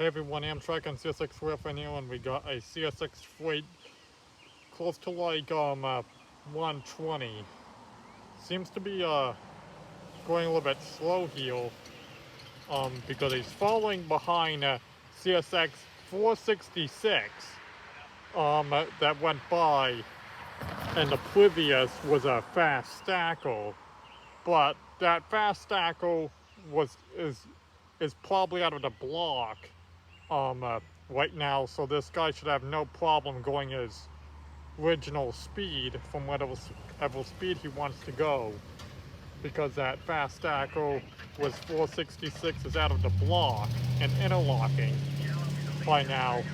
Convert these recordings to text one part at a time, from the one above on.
Hey everyone, Amtrak on CSX Revenue, and we got a CSX freight close to like 120. Seems to be going a little bit slow here, because he's falling behind CSX 466 that went by, and the previous was a fast stacker, but that fast stacker is probably out of the block right now, so this guy should have no problem going his original speed from whatever speed he wants to go, because that fast stacker was 466 is out of the block and interlocking by now.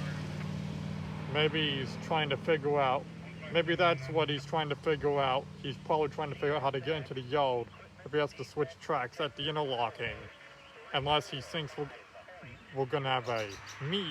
Maybe he's trying to figure out, maybe that's what he's trying to figure out. He's probably trying to figure out how to get into the yard if he has to switch tracks at the interlocking, unless he thinks we're gonna have a meet.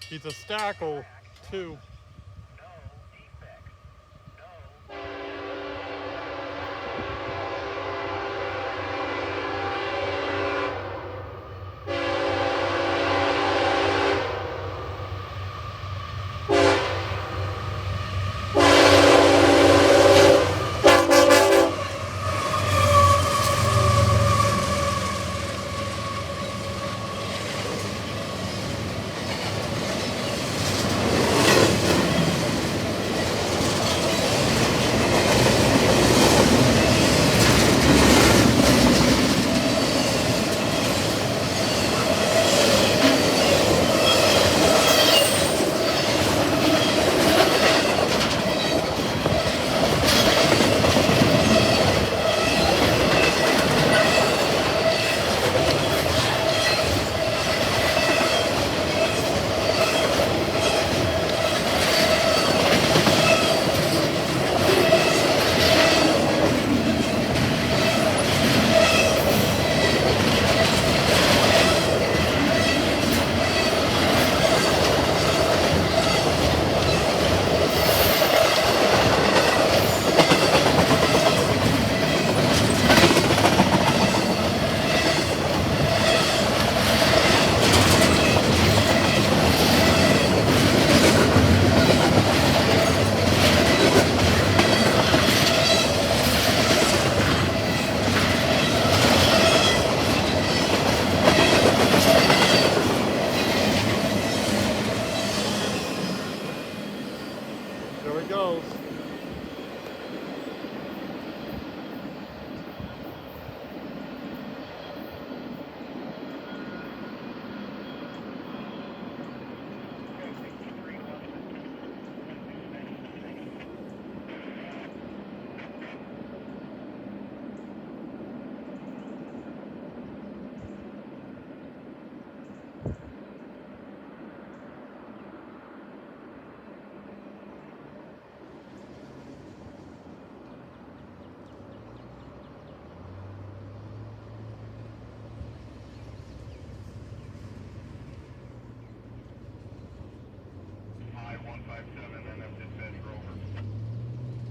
He's a stacker too.